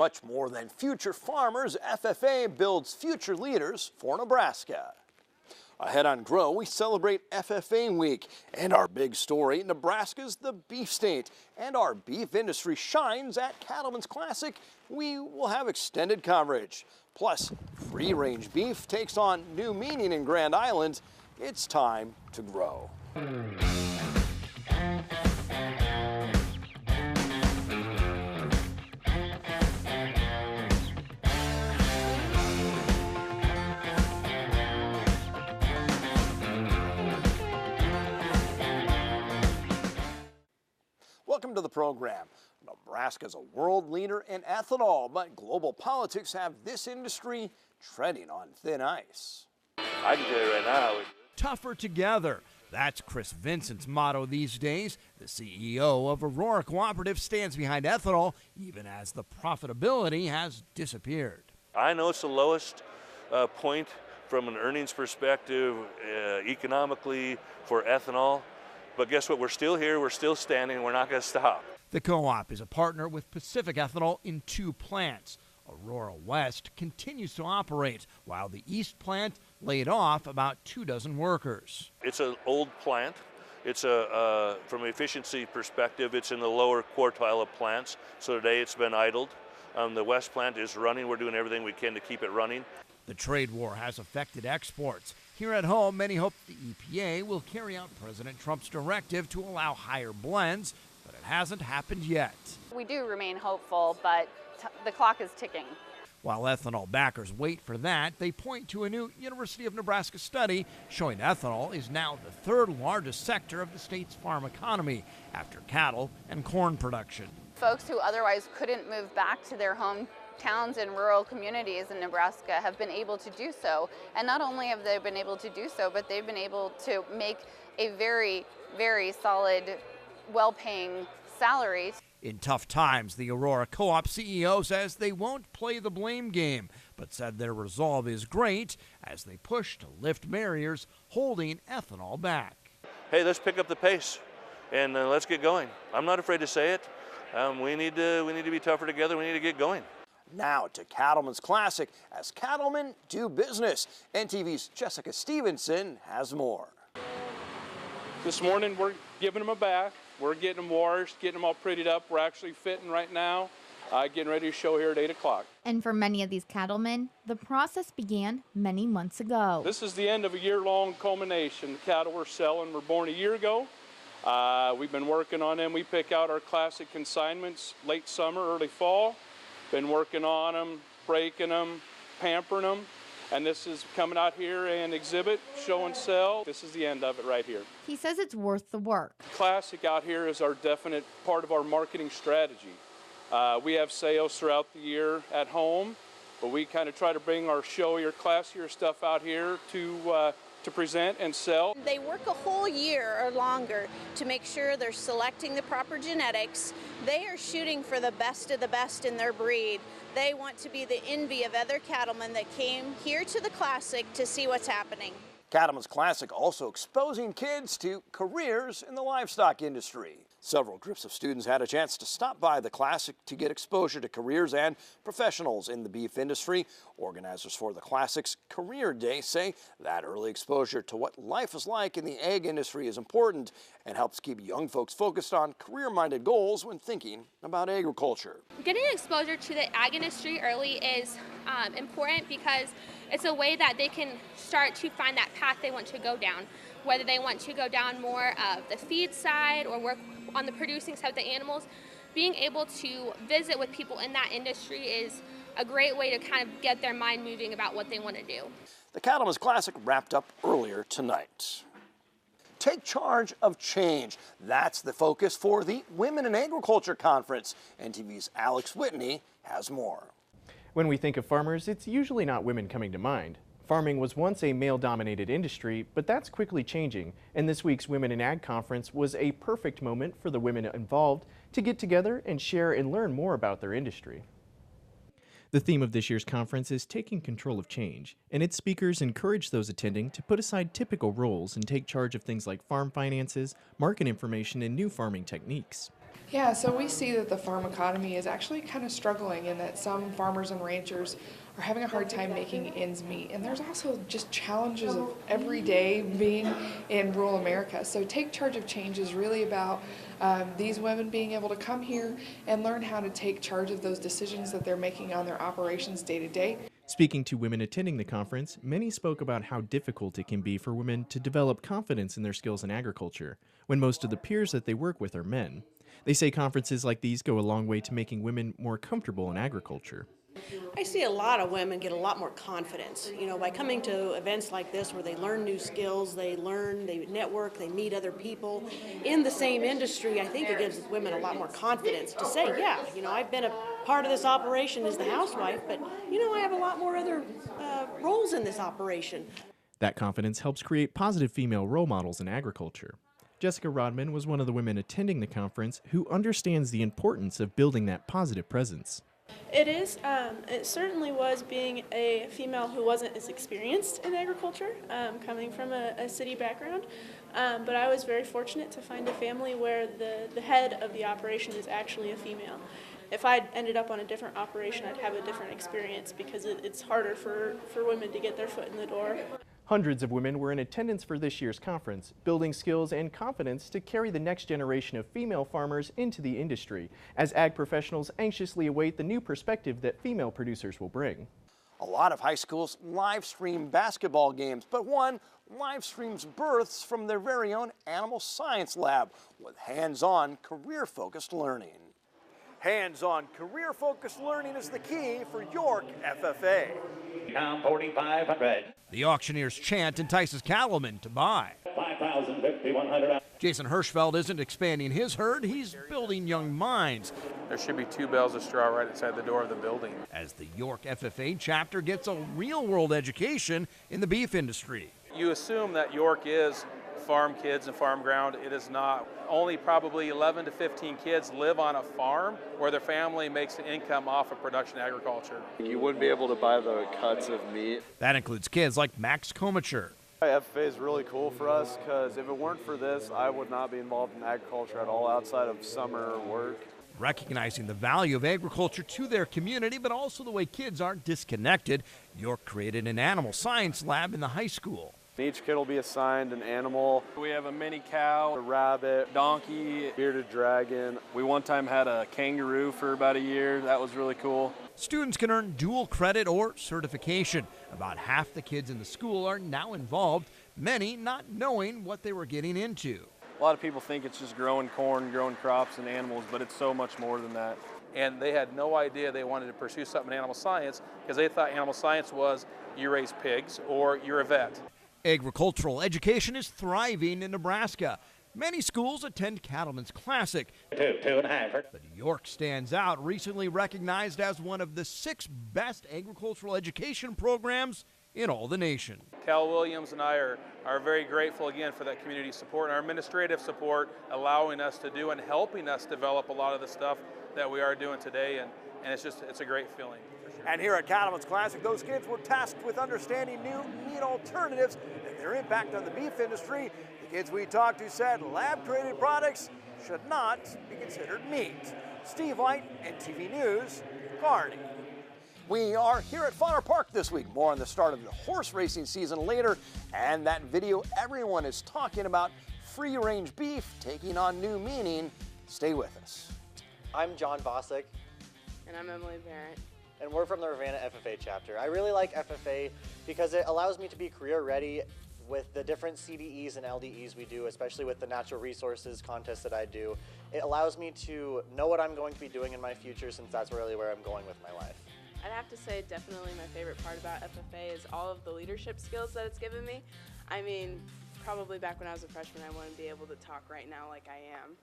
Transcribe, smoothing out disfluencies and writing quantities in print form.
Much more than future farmers, FFA builds future leaders for Nebraska. Ahead on Grow, we celebrate FFA Week. And our big story, Nebraska's the beef state. And our beef industry shines at Cattlemen's Classic. We will have extended coverage. Plus, free-range beef takes on new meaning in Grand Island. It's time to grow. Welcome to the program. Nebraska is a world leader in ethanol, but global politics have this industry treading on thin ice. I can tell you right now. Tougher together. That's Chris Vincent's motto these days. The CEO of Aurora Cooperative stands behind ethanol, even as the profitability has disappeared. I know it's the lowest point from an earnings perspective economically for ethanol. But guess what? We're still here, we're still standing, and we're not going to stop. The co-op is a partner with Pacific Ethanol in 2 plants. Aurora West continues to operate, while the East plant laid off about 24 workers. It's an old plant. It's from an efficiency perspective, it's in the lower quartile of plants. So today it's been idled. The West plant is running. We're doing everything we can to keep it running. The trade war has affected exports. Here at home, many hope the EPA will carry out President Trump's directive to allow higher blends, but it hasn't happened yet. We do remain hopeful, but the clock is ticking. While ethanol backers wait for that, they point to a new University of Nebraska study showing ethanol is now the 3rd largest sector of the state's farm economy, after cattle and corn production. Folks who otherwise couldn't move back to their hometowns and rural communities in Nebraska have been able to do so. And not only have they been able to do so, but they've been able to make a very, very solid, well-paying salary. In tough times, the Aurora Co-op CEO says they won't play the blame game, but said their resolve is great as they push to lift barriers holding ethanol back. Hey, let's pick up the pace and let's get going. I'm not afraid to say it. We need to be tougher together. We need to get going. Now to Cattlemen's Classic as cattlemen do business. NTV's Jessica Stevenson has more. This morning we're giving them a bath. We're getting them washed, getting them all prettied up. We're actually fitting right now, getting ready to show here at 8 o'clock. And for many of these cattlemen, the process began many months ago. This is the end of a year-long culmination. The cattle we're selling were born a year ago. We've been working on them. We pick out our classic consignments late summer, early fall. Been working on them, breaking them, pampering them. And this is coming out here and exhibit, show and sell. This is the end of it right here. He says it's worth the work. Classic out here is our definite part of our marketing strategy. We have sales throughout the year at home, but we kind of try to bring our showier, classier stuff out here to present and sell. They work a whole year or longer to make sure they're selecting the proper genetics. They are shooting for the best of the best in their breed. They want to be the envy of other cattlemen that came here to the Classic to see what's happening. Cattlemen's Classic also exposing kids to careers in the livestock industry. Several groups of students had a chance to stop by the Classic to get exposure to careers and professionals in the beef industry. Organizers for the Classic's Career Day say that early exposure to what life is like in the ag industry is important and helps keep young folks focused on career-minded goals when thinking about agriculture. Getting exposure to the ag industry early is important because it's a way that they can start to find that path they want to go down, whether they want to go down more of the feed side or work on the producing side of the animals. Being able to visit with people in that industry is a great way to kind of get their mind moving about what they want to do. The Cattlemen's Classic wrapped up earlier tonight. Take charge of change. That's the focus for the Women in Agriculture Conference. NTV's Alex Whitney has more. When we think of farmers, it's usually not women coming to mind. Farming was once a male-dominated industry, but that's quickly changing, and this week's Women in Ag Conference was a perfect moment for the women involved to get together and share and learn more about their industry. The theme of this year's conference is Taking Control of Change, and its speakers encourage those attending to put aside typical roles and take charge of things like farm finances, market information, and new farming techniques. Yeah, so we see that the farm economy is actually kind of struggling and that some farmers and ranchers are having a hard time making ends meet. And there's also just challenges of every day being in rural America. So Take Charge of Change is really about these women being able to come here and learn how to take charge of those decisions that they're making on their operations day to day. Speaking to women attending the conference, many spoke about how difficult it can be for women to develop confidence in their skills in agriculture, when most of the peers that they work with are men. They say conferences like these go a long way to making women more comfortable in agriculture. I see a lot of women get a lot more confidence, by coming to events like this where they learn new skills, they network, they meet other people in the same industry. I think it gives women a lot more confidence to say, yeah, I've been a part of this operation as the housewife, but, I have a lot more other roles in this operation. That confidence helps create positive female role models in agriculture. Jessica Rodman was one of the women attending the conference who understands the importance of building that positive presence. It is. It certainly was, being a female who wasn't as experienced in agriculture, coming from a city background. But I was very fortunate to find a family where the head of the operation is actually a female. If I'd ended up on a different operation, I'd have a different experience because it's harder for women to get their foot in the door. Hundreds of women were in attendance for this year's conference, building skills and confidence to carry the next generation of female farmers into the industry, as ag professionals anxiously await the new perspective that female producers will bring. A lot of high schools live stream basketball games, but one live streams births from their very own animal science lab with hands-on, career-focused learning. Hands-on, career-focused learning is the key for York FFA. Now 4,500. The auctioneer's chant entices cattlemen to buy. 5,000, 5,100. Jason Hirschfeld isn't expanding his herd, he's building young minds. There should be 2 bales of straw right outside the door of the building. As the York FFA chapter gets a real-world education in the beef industry. You assume that York is farm kids and farm ground. It is not. Only probably 11 to 15 kids live on a farm where their family makes an income off of production agriculture. You wouldn't be able to buy the cuts of meat. That includes kids like Max Komacher. FFA is really cool for us because if it weren't for this, I would not be involved in agriculture at all outside of summer work. Recognizing the value of agriculture to their community, but also the way kids aren't disconnected, York created an animal science lab in the high school. Each kid will be assigned an animal. We have a mini cow, a rabbit, donkey, bearded dragon. We one time had a kangaroo for about a year. That was really cool. Students can earn dual credit or certification. About half the kids in the school are now involved, many not knowing what they were getting into. A lot of people think it's just growing corn, growing crops and animals, but it's so much more than that. And they had no idea they wanted to pursue something in animal science because they thought animal science was you raise pigs or you're a vet. Agricultural education is thriving in Nebraska. Many schools attend Cattlemen's Classic. 2.5. But York stands out, recently recognized as one of the 6 best agricultural education programs in all the nation. Cal Williams and I are very grateful again for that community support and our administrative support, allowing us to do and helping us develop a lot of the stuff that we are doing today, and it's a great feeling. And here at Cattlemen's Classic, those kids were tasked with understanding new meat alternatives and their impact on the beef industry. The kids we talked to said lab-created products should not be considered meat. Steve White, NTV News, Kearney. We are here at Fodder Park this week. More on the start of the horse racing season later, and that video everyone is talking about, free-range beef taking on new meaning. Stay with us. I'm John Bosick. And I'm Emily Barrett. And we're from the Ravenna FFA chapter. I really like FFA because it allows me to be career ready with the different CDEs and LDEs we do, especially with the natural resources contest that I do. It allows me to know what I'm going to be doing in my future, since that's really where I'm going with my life. I'd have to say definitely my favorite part about FFA is all of the leadership skills that it's given me. I mean, probably back when I was a freshman, I wouldn't be able to talk right now like I am.